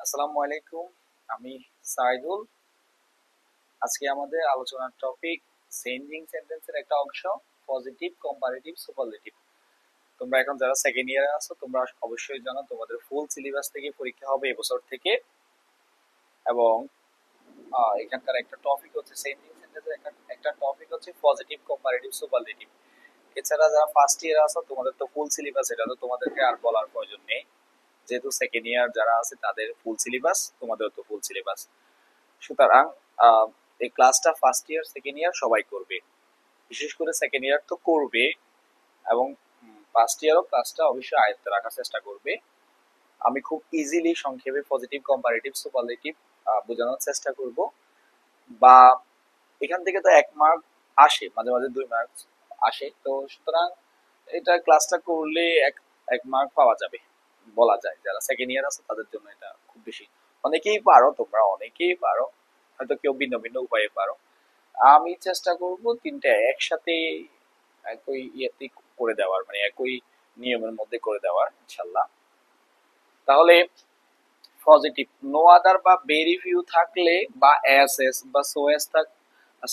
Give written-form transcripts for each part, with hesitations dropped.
আসসালামু আলাইকুম। আমি সাইদুল। আজকে আমাদের আলোচনার টপিক চেঞ্জিং সেন্টেন্সের একটা অংশ, পজিটিভ, কম্পারেটিভ, সুপারলেটিভ। তোমরা এখন যারা সেকেন্ড ইয়ারে আছো তোমরা অবশ্যই জানো তোমাদের ফুল সিলেবাস থেকে পরীক্ষা হবে এবছর থেকে। এবং এখানকার একটা টপিক হচ্ছে চেঞ্জিং সেন্টেন্সের একটা টপিক হচ্ছে পজিটিভ, কম্পারেটিভ, সুপারলেটিভ। এছাড়া যারা ফার্স্ট ইয়ার আছো তোমাদের তো ফুল সিলেবাস, এটা তো তোমাদেরকে আর বলার প্রয়োজন নেই, যেহেতু সেকেন্ড ইয়ার যারা আছে তাদের ফুল সিলেবাস, তোমাদের তো ফুল সিলেবাস। সুতরাং এই ক্লাসটা ফার্স্ট ইয়ার সেকেন্ড ইয়ার সবাই করবে, বিশেষ করে সেকেন্ড ইয়ার তো করবে, এবং ফার্স্ট ইয়ারও ক্লাসটা অবশ্যই আয়ত্তে রাখার চেষ্টা করবে। আমি খুব ইজিলি সংক্ষেপে পজিটিভ, কম্পারেটিভ, সুপারলেটিভ বোঝানোর চেষ্টা করব। বা এখান থেকে তো 1 মার্ক আসে, মাঝে মাঝে 2 মার্ক আসে, তো সুতরাং এটা ক্লাসটা করলে এক এক মার্ক পাওয়া যাবে বলা যায়। যারা সেকেন্ড ইয়ার আছে তাদের জন্য এটা খুব বেশি, অনেকেই পারো, তোমরা অনেকেই পারো, হয়তো কেউ ভিন্ন ভিন্ন উপায়ে পারো। আমি চেষ্টা করব তিনটা একসাথে একই ইয়েতে করে দেওয়ার, মানে একই নিয়মের মধ্যে করে দেওয়ার ইনশাল্লাহ। তাহলে পজিটিভ, নো আদার বা ভেরি ফিউ থাকলে বা এস এস বা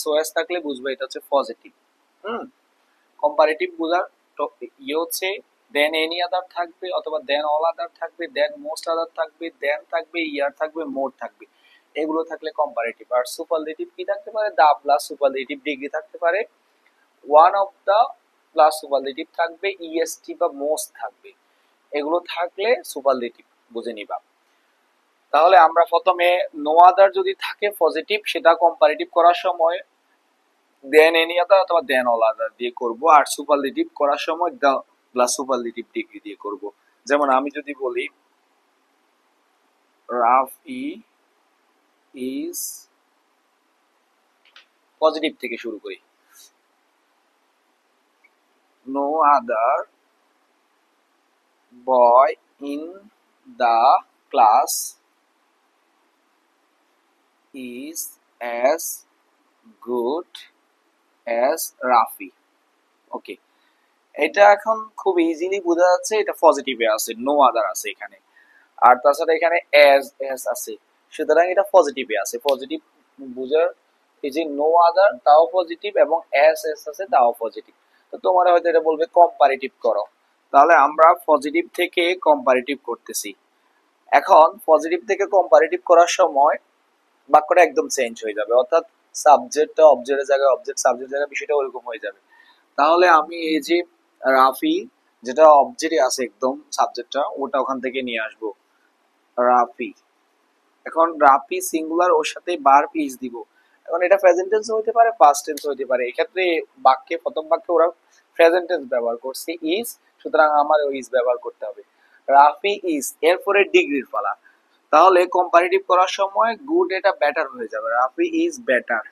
সোএস থাকলে বুঝবে এটা হচ্ছে পজিটিভ। হুম। কম্পারেটিভ বোঝার ইয়ে হচ্ছে দেন এনি আদার থাকবে, অথবা দেন অল আদার থাকবে, দেন মোস্ট আদার থাকবে, দেন থাকবে, ইয়ার থাকবে, মোর থাকবে, এগুলো থাকলে কম্পারেটিভ। আর সুপারলেটিভ কি থাকতে পারে? দা প্লাস সুপারলেটিভ ডিগ্রি থাকতে পারে, one of the plus superlative থাকবে, ইএসটি বা মোস্ট থাকবে, এগুলো থাকলে সুপারলেটিভ বুঝে নিবা। তাহলে আমরা প্রথমে নো আদার যদি থাকে পজিটিভ, সেটা কম্পারেটিভ করার সময় দেন এনি আদার অথবা দেন অল আদার দিয়ে করব, আর সুপারলেটিভ করার সময় দা প্লাস সুপারলেটিভ ডিগ্রি দিয়ে করব। যেমন আমি যদি বলি রাফি ইজ, পজিটিভ থেকে শুরু করি, no other boy in the class is as good as Rafi. Okay, এটা এখন খুব ইজিলি বোঝা যাচ্ছে এটা পজিটিভে আছে, নো আদার আছে এখানে, আর তাছাড়া এখানে এস এস আছে, সুতরাং এটা পজিটিভে আছে। পজিটিভ বুঝার এই যে নো আদার তাও পজিটিভ এবং এস এস আছে তাও পজিটিভ। তো তোমরা হয়তো এটা বলবে কম্পারেটিভ করো, তাহলে আমরা পজিটিভ থেকে কম্পারেটিভ করতেছি। এখন পজিটিভ থেকে কম্পারেটিভ করার সময় বাক্যটা একদম চেঞ্জ হয়ে যাবে, অর্থাৎ সাবজেক্টটা অবজেক্টের জায়গায়, অবজেক্ট সাবজেক্ট জায়গায়, বিষয়টা ওরকম হয়ে যাবে। তাহলে আমি এই যে রাফি, যেটা অবজেক্টে আছে একদম সাবজেক্টটা, ওটা ওখান থেকে নিয়ে আসবো রাফি। এখন রাফি সিঙ্গুলার, ওর সাথে ভার্ব ইজ দিব। এখন এটা প্রেজেন্ট টেন্স হতে পারে, পাস্ট টেন্স হতে পারে। এক্ষেত্রে বাক্যে প্রথম বাক্যে ওরা প্রেজেন্ট টেন্স ব্যবহার করছে ইজ, সুতরাং আমার ওই ইজ ব্যবহার করতে হবে। রাফি ইজ, এরপরে ডিগ্রির পালা। তাহলে কম্পারেটিভ করার সময় গুড এটা বেটার হয়ে যাবে, রাফি ইজ বেটার।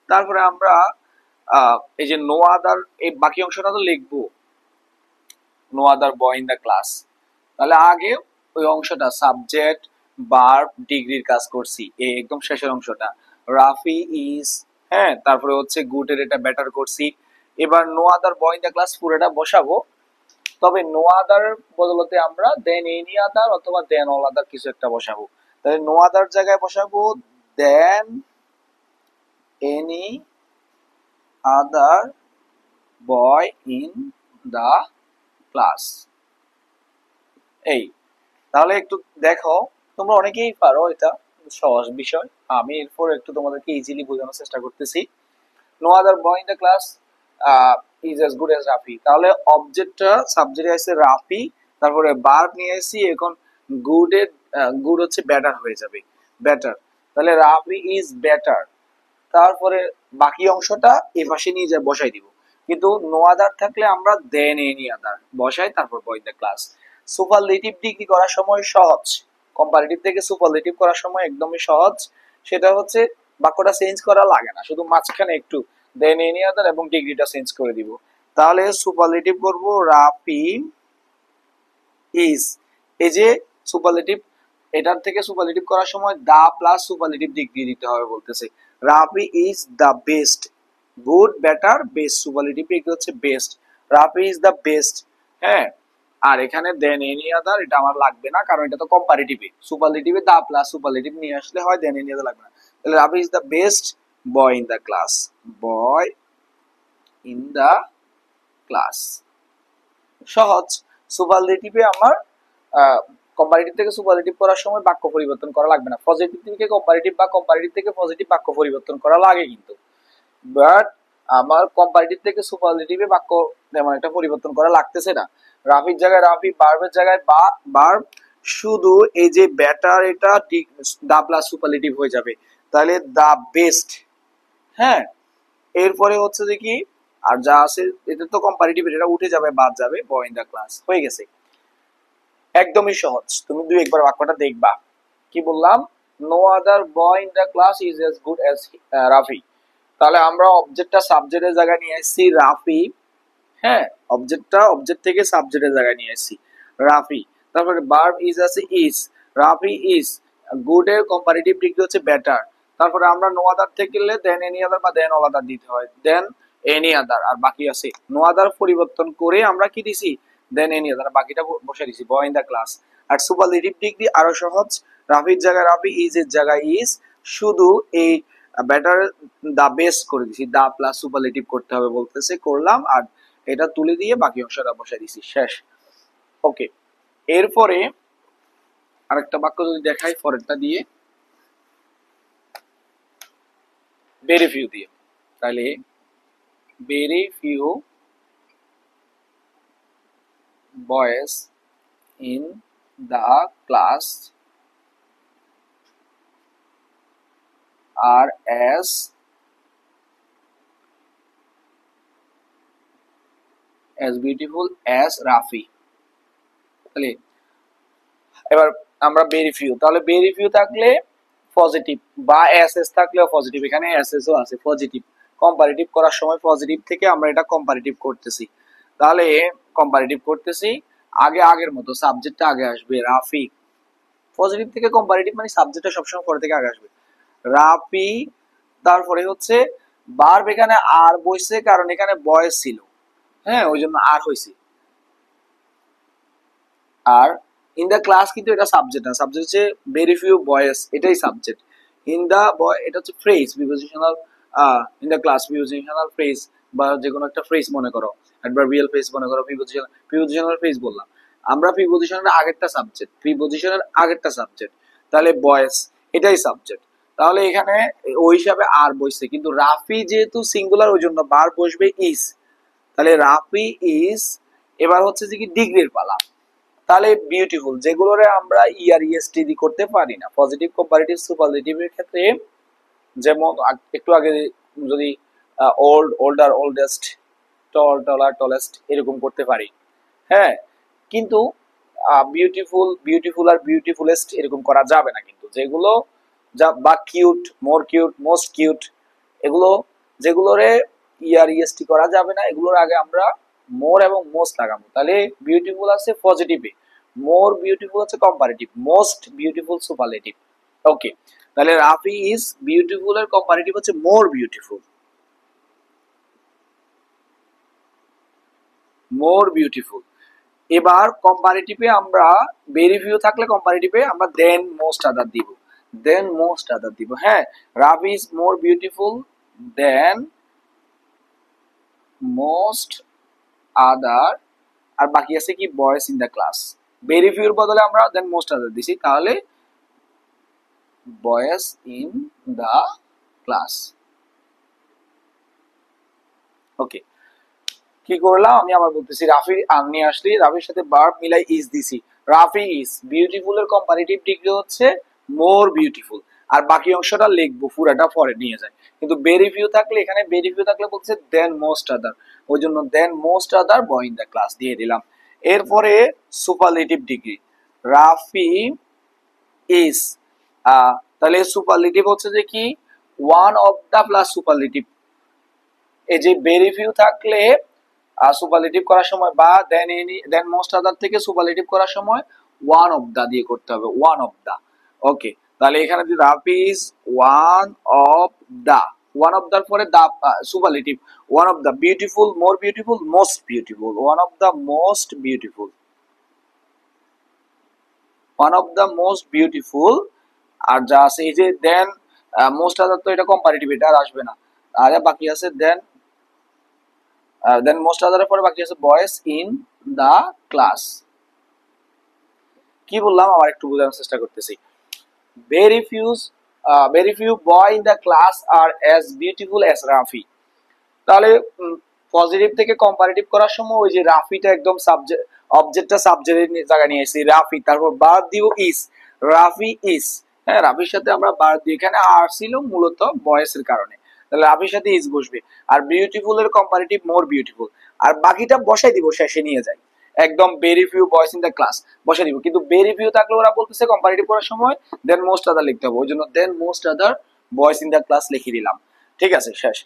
তারপরে আমরা এই যে নো আদার, এই বাকি অংশটা তো লিখবো, no other boy in the class. তাহলে আগে ওই অংশটা সাবজেক্ট ভার্ব ডিগ্রির কাজ করছি, এই একদম শেষের অংশটা রাফি ইজ, হ্যাঁ, তারপরে হচ্ছে গুড এর এটা বেটার করছি। এবার no other boy in the class পুরোটা বসাবো, তবে নো আদার বদলতে আমরা দেন এনি আদার অথবা দেন অল আদার কিছু একটা বসাবো। তাহলে নো আদার জায়গায় বসাবো then any other boy in the class. এই, তাহলে একটু দেখো, তোমরা অনেকেই পারো, এটা সহজ বিষয়, আমি এরপর একটু তোমাদেরকে ইজিলি বোঝানোর চেষ্টা করতেছি। No other boy in the class is as good as Rafi. তাহলে অবজেক্টটা সাবজেক্টে আছে রাফি, তারপরে ভার্ব নিয়ে এসেছি, এখন গুড এর গুড হচ্ছে বেটার হয়ে যাবে, বেটার। তাহলে রাফি ইজ বেটার, তারপরে বাকি অংশটা এ পাশে নিয়ে যা বসাই দিব। কিন্তু নো আদার থাকলে আমরা দেন এনি আদার বসাই, তারপর বয় in the class. Superlative degree করার সময় সহজ, কম্পারেটিভ থেকে সুপারলেটিভ করার সময় একদমই সহজ। সেটা হচ্ছে বাক্যটা চেঞ্জ করা লাগে না, শুধু মাঝখানে একটু দেন এনি আদার এবং ডিগ্রিটা চেঞ্জ করে দিব। তাহলে সুপারলেটিভ করব রাফি ইজ, এই যে সুপারলেটিভ, এটার থেকে সুপারলেটিভ করার সময় দা প্লাস সুপারলেটিভ ডিগ্রি দিতে হবে বলতেছে। Rafi is the best, good better best, superlative degree হচ্ছে best, Rafi is the best. হ্যাঁ, আর এখানে দেন এনি আদার এটা আমার লাগবে না, কারণ এটা তো কম্পারেটিভে। সুপারলেটিভে দা প্লাস সুপারলেটিভ নিয়ে আসলে হয়, দেন এনি আদার লাগবে না। তাহলে Rafi is the best boy in the class, boy in the class. সহজ। সুপারলেটিভে আমার কম্পারেটিভ থেকে সুপারলেটিভ করার সময় বাক্য পরিবর্তন করা লাগবে না। পজিটিভ থেকে কম্পারেটিভ বা কম্পারেটিভ থেকে পজিটিভ বাক্য পরিবর্তন করা লাগে কিন্তু, বাট আমার কম্পারেটিভ থেকে সুপারলেটিভে বাক্য তেমন একটা পরিবর্তন করা লাগতেছে না। রাফির জায়গায় রাফি, বার্বের জায়গায় বা বার্ব, শুধু এই যে বেটার এটা দা প্লাস সুপারলেটিভ হয়ে যাবে, তাহলে দা বেস্ট। হ্যাঁ, এরপরে হচ্ছে যে কি আর যা আছে এটা তো কম্পারেটিভ, এটা উঠে যাবে, বাদ যাবে, বয় ইন দা ক্লাস হয়ে গেছে। একদমই সহজ, তুমি দুই একবার বাক্যটা দেখবা। কি বললাম? No other boy in the class is as good as Rafi. তাহলে আমরা অবজেক্টটা সাবজেক্টের জায়গায় নিয়ে আসছি রাফি। হ্যাঁ, অবজেক্ট থেকে সাবজেক্টের জায়গায় নিয়ে আসছি রাফি। তারপরে ভার্ব ইজ আছে ইজ, রাফি ইজ। গুড এর কম্পারেটিভ ডিগ্রি হচ্ছে বেটার। তারপরে আমরা নো আদার থেকে গেলে দেন এনি আদার বা দেন অল আদার দিতে হয়, দেন এনি আদার। আর বাকি আছে নো আদার পরিবর্তন করে আমরা কি দিছি, দেন এনি আদার, বাকিটা বসে দিছি বয় ইন দা ক্লাস। আর সুপারলেটিভ ডিগ্রি আরো সহজ, রাফির জায়গায় রাফি, ইজ এর জায়গায় ইজ, শুধু এই বেটার দা বেস্ট করে দিছি, দা প্লাস সুপারলেটিভ করতে হবে বলতেছে, করলাম। আর এটা তুলে দিয়ে বাকি অংশটা বসাই দিছি, শেষ। ওকে, এরপরে আরেকটা বাক্য যদি দেখাই পরেরটা দিয়ে, ভেরি ফিউ দিয়ে, তাহলে very few boys in the class are as beautiful as Rafi. তাহলে এবার আমরা ভেরি ফিউ, তাহলে ভেরি ফিউ থাকলে পজিটিভ বা এস এস থাকলেও পজিটিভ, এখানে এস এস ও আছে পজিটিভ। কম্পারেটিভ করার সময় পজিটিভ থেকে আমরা এটা কম্পারেটিভ করতেছি, তাহলে কম্পারেটিভ করতেছি আগে আগের মতো সাবজেক্টটা আগে আসবে রাফি। পজিটিভ থেকে কম্পারেটিভ মানে সাবজেক্টটা সবসময় পরে থেকে আগে আসবে রাফি। তারপরে হচ্ছে ভার্ব, এখানে আর বসছে কারণ এখানে বয়েস ছিল, হ্যাঁ ওই জন্য আর হয়েছে। আর ইন দা ক্লাস কিন্তু এটা সাবজেক্ট না, সাবজেক্ট হচ্ছে ভেরি ফিউ বয়েস, এটাই সাবজেক্ট। ইন দা বয় এটা হচ্ছে phrase, prepositional. In the class prepositional phrase, বা যে কোনো একটা ফ্রেজ মনে করো, অ্যাডভার্বিয়াল ফ্রেজ মনে করো, প্রিপোজিশনাল ফ্রেজ বললাম আমরা। প্রিপোজিশনের আগেরটা সাবজেক্ট, প্রিপোজিশনের আগেরটা সাবজেক্ট, তাহলে বয়েস এটাই সাবজেক্ট। তাহলে এখানে ওই হিসাবে আর বসছে, কিন্তু রাফি যেহেতু সিঙ্গুলার ওই জন্য বার বসবে ইজ, তাহলে রাফি ইজ। এবার হচ্ছে যে কি ডিগ্রির পালা, তাহলে বিউটিফুল যেগুলোরে আমরা ইয়ার ইএসটি দি করতে পারি না পজিটিভ কম্পারেটিভ সুপারলেটিভের ক্ষেত্রে, যেমন একটু আগে যদি ওল্ড, ওল্ডার, ওল্ডেস্ট, টল, টলার, টলেস্ট এরকম করতে পারি। হ্যাঁ, কিন্তু বিউটিফুল, বিউটিফুল আর বিউটিফুলেস্ট এরকম করা যাবে না কিন্তু, যেগুলো যা বা কিউট, মোর কিউট, মোস্ট কিউট, এগুলো যেগুলোরে ইয়ার ইএসটি করা যাবে না, এগুলোর আগে আমরা মোর এবং মোস্ট লাগাবো। তাহলে বিউটিফুল আছে পজিটিভে, মোর বিউটিফুল আছে কম্পারেটিভ, মোস্ট বিউটিফুল সুপারলেটিভ। ওকে, তাহলে রাফি ইজ বিউটিফুল এর কম্পারেটিভ হচ্ছে মোর বিউটিফুল, মোর বিউটিফুল। এবার কম্পারেটিভে আমরা ভেরি ফিউ থাকলে কম্পারেটিভে আমরা দেন মোস্ট আদার দিব, দেন মোস্ট আদার দিব। হ্যাঁ, Rafi is more beautiful than most other. আর বাকি আছে কি boys in the class, very fewer বদলে আমরা দেন মোস্ট আদার দিছি, তাহলে boys in the class. Okay, কি করলাম আমি আবার বলতেছি, রাফি নিয়ে আসলি, রাফির সাথে ভার্ব মিলাই ইজ দিছি। রাফি ইজ বিউটিফুল এর কম্পারেটিভ ডিগ্রি হচ্ছে মোর বিউটিফুল, আর বাকি অংশটা লিখবো পুরাটা পরে নিয়ে যায়। কিন্তু ভেরি ফিউ থাকলে, এখানে ভেরি ফিউ থাকলে বলছে দেন মোস্ট আদার, ওই জন্য than most other boy in the class দিয়ে দিলাম। এরপরে সুপারলেটিভ ডিগ্রি, রাফি ইজ, তাহলে সুপারলেটিভ হচ্ছে যে কি one of the plus superlative. এই যে ভেরি ফিউ থাকলে সুপারলেটিভ করার সময় বা দেন এনি, দেন মোস্ট আদার থেকে সুপারলেটিভ করার সময় ওয়ান অফ দা দিয়ে করতে হবে, ওয়ান অফ দা। ওকে, তাহলে এখানে যদি Rafi is one of the, one of দার পরে the superlative, one of the beautiful, more beautiful, most beautiful, one of the most beautiful. One of the most beautiful, আর যা আছে এই যে দেন মোস্ট আদার, তো এটা কম্পারেটিভ, এটা আর আসবে না। আর বাকি আছে দেন মোস্ট আদারের পরে বাকি আছে বয়েজ ইন দা ক্লাস। কি বললাম আবার একটু বোঝানোর চেষ্টা করতেছি। very few boy in the class are as beautiful as Rafi. তাহলে পজিটিভ থেকে কম্পারেটিভ করার সময় ওই যে রাফিটা একদম সাবজেক্ট, অবজেক্টটা সাবজেক্টের জায়গায় নিয়ে এসেছি রাফি, তারপর বার দিব ইস, রাফি ইস। হ্যাঁ, রাফির সাথে আমরা বার দিই, এখানে আর ছিল মূলত বয়সের কারণে, তাহলে রাফির সাথে ইস বসবে। আর বিউটিফুল এর কম্পারেটিভ মোর বিউটিফুল, আর বাকিটা বসাই দিব, শেষে নিয়ে যাই একদম very few boys in the class বসে দিব। কিন্তু ভেরি ফিউ থাকলে ওরা বলতেছে কম্পারেটিভ করার সময় দেন মোস্ট আদার লিখতে হবে, ওই জন্য than most other boys in the class লিখে দিলাম। ঠিক আছে, শেষ।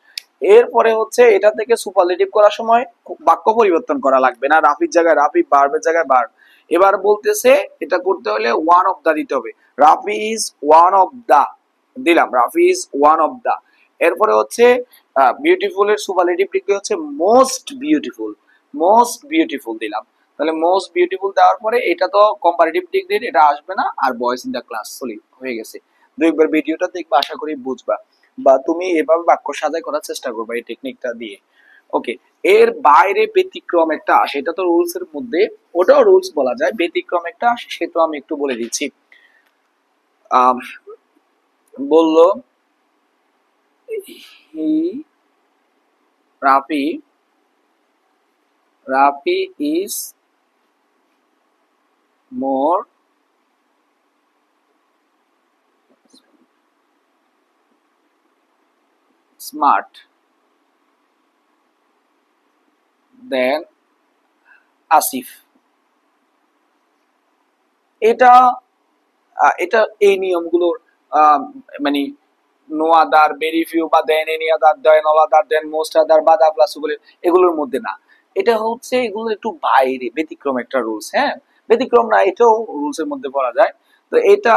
এরপরে হচ্ছে এটা থেকে সুপারলেটিভ করার সময় বাক্য পরিবর্তন করা লাগবে না, রাফির জায়গায় রাফি, বার্বের জায়গায় বার্ব। এবার বলতেছে এটা করতে হলে ওয়ান অফ দা দিতে হবে, Rafi is one of the দিলাম, Rafi is one of the. এরপরে হচ্ছে বিউটিফুল এর সুপারলেটিভ লিখতে হচ্ছে মোস্ট বিউটিফুল, মোস্ট বিউটিফুল দিলাম। তাহলে মোস্ট বিউটিফুল দেওয়ার পরে এটা তো কম্পারেটিভ ডিগ্রি, এটা আসবে না, আর বয়েজ ইন দা ক্লাস চলি হয়ে গেছে। দুইবার ভিডিওটা দেখবা, আশা করি বুঝবা, বা তুমি এভাবে বাক্য সাজাই করার চেষ্টা করবা এই টেকনিকটা দিয়ে। ওকে, এর বাইরে ব্যতিক্রম একটা আসে, এটা তো রুলস এর মধ্যে, ওটাও রুলস বলা যায়, ব্যতিক্রম একটা আসে সেটা আমি একটু বলে দিচ্ছি। বললো রাফি ইজ মোর স্মার্ট দেন আসিফ। এটা এটা এই নিয়মগুলোর মানে নো আদার, ভেরি ফিউ বা দেন এনি আদার, দেন অল আদার, দেন মোস্ট আদার বা দা প্লাস বলে এগুলোর মধ্যে না। এটা হচ্ছে এগুলো একটু বাইরে, ব্যতিক্রম একটা রুলস। হ্যাঁ, ব্যতিক্রম না, এটাও রুলস এর মধ্যে পড়া যায়। তো এটা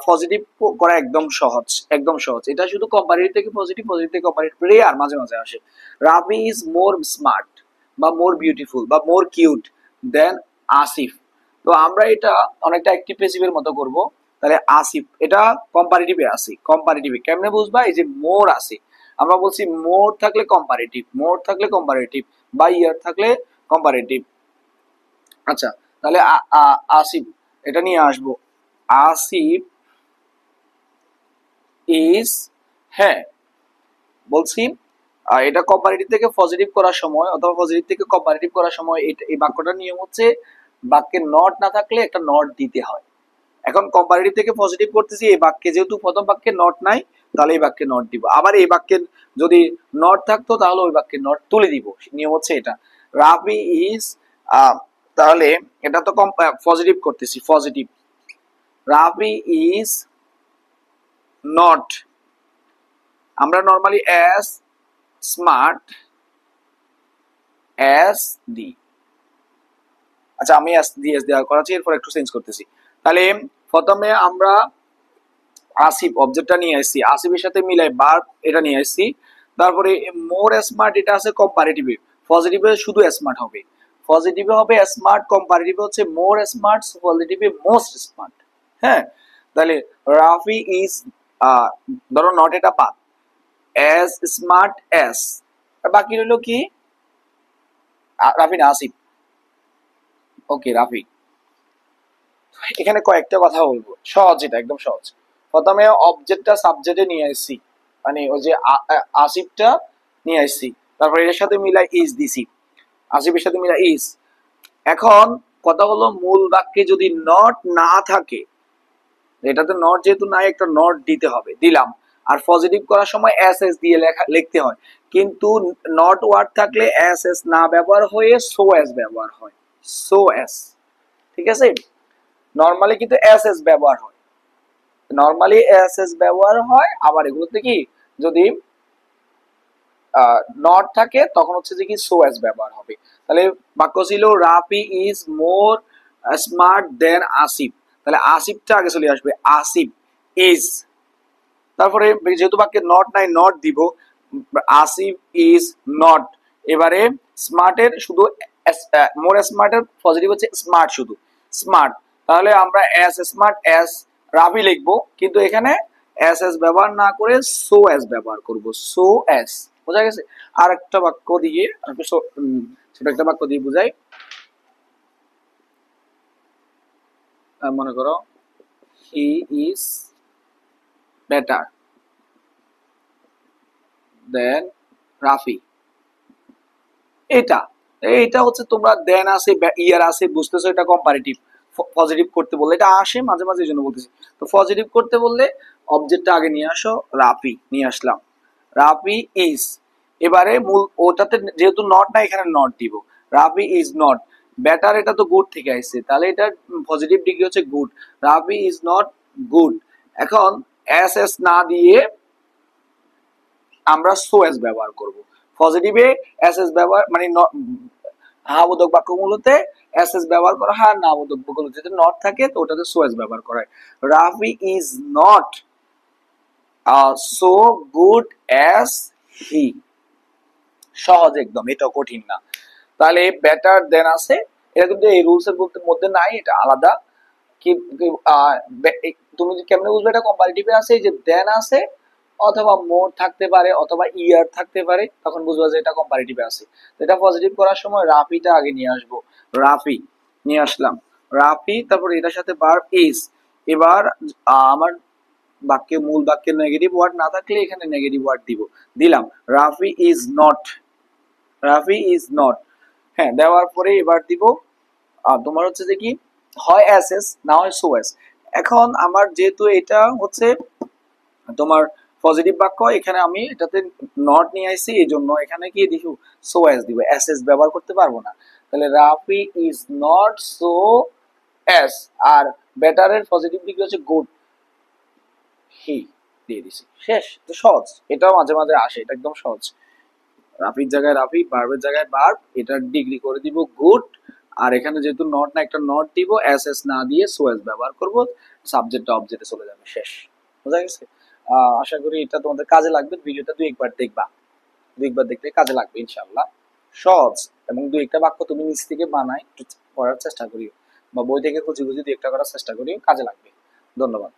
পজিটিভ করা একদম সহজ, একদম সহজ। এটা শুধু কম্পারেটিভ থেকে পজিটিভ, পজিটিভ থেকে কম্পারেটিভ, রেয়ার মাঝে মাঝে আসে। রাফি ইজ মোর স্মার্ট বা মোর বিউটিফুল বা মোর কিউট দেন আসিফ। তো আমরা এটা অনেকটা অ্যাক্টিভ প্যাসিভের মতো করব। তাহলে আসিফ এটা কম্পারেটিভে আসি, কম্পারেটিভে কেমনে বুঝবা? এই যে মোর আসি, আমরা বলছি মোর থাকলে কম্পারেটিভ, মোর থাকলে কম্পারেটিভ, বা ইয়ার থাকলে কম্পারেটিভ। আচ্ছা, তাহলে আসিফ এটা নিয়ে আসবো, আসিফ ইজ, হ্যাঁ বলছি এটা কম্পারেটিভ থেকে পজিটিভ করার সময় অথবা পজিটিভ থেকে কম্পারেটিভ করার সময় এই বাক্যটার নিয়ম হচ্ছে বাক্যে নট না থাকলে একটা নট দিতে হয়। এখন কম্পারেটিভ থেকে পজিটিভ করতেছি, এই বাক্যে যেহেতু প্রথম বাক্যে নট নাই, তাহলে এই বাক্যে নট দিব। আবার এই বাক্যের যদি নট থাকতো তাহলে ওই বাক্যে নট তুলে দিব, নিয়ম হচ্ছে এটা। রাফি ইজ, তাহলে এটা তো পজিটিভ করতেছি, পজিটিভ। রাফি ইজ নট, আমরা normally as smart as the, আচ্ছা আমি অ্যাজ দি এস দেওয়া করাচ্ছি, এরপর একটু চেঞ্জ করতেছি। তাহলে প্রথমে আমরা আসিফ অবজেক্টটা নিয়ে আসছি, আসিফের সাথে মিলাই ভার্ব এটা নিয়ে আসছি। তারপরে মোর স্মার্ট এটা আছে কম্পারেটিভে, পজিটিভে শুধু স্মার্ট হবে, পজিটিভে হবে স্মার্ট, কম্পারেটিভে হচ্ছে মোর স্মার্ট, পজিটিভে মোস্ট স্মার্ট। হ্যাঁ, তাহলে রাফি ইজ, ধরো নট এটা বাদ, অ্যাজ স্মার্ট অ্যাজ, বাকি রইল কি রাফি না আসিফ। ওকে, রাফি। এখানে কয়েকটা কথা বলবো, সহজ, এটা একদম সহজ। প্রথমে অবজেক্টটা সাবজেক্টে নিয়ে আসছি, মানে ওই যে আসিফটা নিয়ে আসছি, তারপর এর সাথে মিলাই ইজ দিছি, আসিফের সাথে মিলাই ইজ। এখন কথা হলো মূল বাক্যে যদি নট না থাকে, এটাতে নট যেহেতু নাই, একটা নট দিতে হবে, দিলাম। আর পজিটিভ করার সময় এস এস দিয়ে লিখতে হয়, কিন্তু নট ওয়ার্ড থাকলে এস এস না ব্যবহার হয়ে সো এস ব্যবহার হয়, সো এস। ঠিক আছে, নর্মালি কিন্তু এস এস ব্যবহার হয়, নর্মালি এস এস ব্যবহার হয়। আবার এগুলোতে কি যদি নট থাকে তখন হচ্ছে যে কি সো এস ব্যবহার হবে। তাহলে বাক্য ছিল রাফি ইজ মোর স্মার্ট দেন আসিফ, তাহলে আসিফটা আগে চলে আসবে, আসিফ ইজ। তারপরে যেহেতু বাক্যে নট নাই, নট দিব, আসিফ ইজ নট। এবারে স্মার্টের শুধু মোর স্মার্টের পজিটিভ হচ্ছে স্মার্ট, শুধু স্মার্ট, তাহলে আমরা এস স্মার্ট এস রাফি লিখবো, কিন্তু এখানে এস এস ব্যবহার না করে সো এস ব্যবহার করব, সো এস। বোঝা গেছে? আর একটা বাক্য দিয়ে ছোট একটা বাক্য দিয়ে বুঝাই। মনে করো হি ইজ বেটার দেন রাফি। এটা এটা হচ্ছে তোমরা দেন আছে ইয়ার আছে বুঝতেছো, এটা কম্পারেটিভ। পজিটিভ করতে বললে এটা আসে মাঝে মাঝে, এই জন্য বলতেছি। তো পজিটিভ করতে বললে অবজেক্টটা আগে নিয়ে আসো, রাফি নিয়ে আসলাম, রাফি ইজ। এবারে মূল ওটাতে যেহেতু নট না, এখানে নট দিব, রাফি ইজ নট বেটার, এটা তো গুড থেকে আসছে, তাহলে এটা পজিটিভ ডিগ্রি হচ্ছে good, Rafi is not good. এখন এস এস না দিয়ে আমরা সো এস ব্যবহার করব। পজিটিভে এস এস ব্যবহার মানে হ্যাঁ বোধক বাক্যগুলোতে এস এস ব্যবহার করা হয়, না বোধক বাক্যগুলোতে যদি নট থাকে তো ওটাতে সো এস ব্যবহার করা হয়। Rafi is not so good as he. সহজ একদম, এটা কঠিন না। তাহলে বেটার দেন আছে, এটা কিন্তু এই রুলস এর মধ্যে নাই, এটা আলাদা। কি তুমি কেমনে বুঝবে এটা কম্পারেটিভে আছে? যে দেন আছে অথবা মোর থাকতে পারে অথবা ইয়ার থাকতে পারে, তখন বুঝবা যে এটা কম্পারেটিভে আছে। এটা পজিটিভ করার সময় রাফিটা আগে নিয়ে আসবো, রাফি নিয়ে আসলাম, রাফি, তারপর এটার সাথে ভার্ব ইজ। এবার আমার বাক্যে মূল বাক্যে নেগেটিভ ওয়ার্ড না থাকলে এখানে নেগেটিভ ওয়ার্ড দিব, দিলাম Rafi is not, Rafi is not. হ্যাঁ, দেওয়ার পরে এবার দিব তোমার হচ্ছে যে কি হয় এস এস না হয় সো এস। এখন আমার যেহেতু এটা হচ্ছে তোমার পজিটিভ বাক্য, এখানে আমি এটাতে নট নিয়ে আসছি, এই জন্য এখানে কি দিব সো এস দিব, এস এস ব্যবহার করতে পারবো না। তাহলে Rafi is not so as. আর বেটারের পজিটিভ দিক হচ্ছে গুড, হি দিয়ে দিছি, শেষ। তো সহজ, এটাও মাঝে মাঝে আসে, এটা একদম সহজ। রাফির জায়গায় রাফি, ভার্বের জায়গায় ভার্ব, এটার ডিগ্রি করে দিব গুড। আর এখানে যেহেতু নট না, একটা নট দিব, এস এস না দিয়ে সো এস ব্যবহার করব, সাবজেক্টটা অবজেক্টে চলে যাবে, শেষ। বোঝা গেছে? আশা করি এটা তোমাদের কাজে লাগবে। ভিডিওটা দুই একবার দেখবা, দুই একবার দেখলে কাজে লাগবে ইনশাআল্লাহ। সহজ, এবং দুই একটা বাক্য তুমি নিজ থেকে বানাই একটু করার চেষ্টা করিও, বা বই থেকে খুঁজে খুঁজে দুই একটা করার চেষ্টা করিও, কাজে লাগবে। ধন্যবাদ।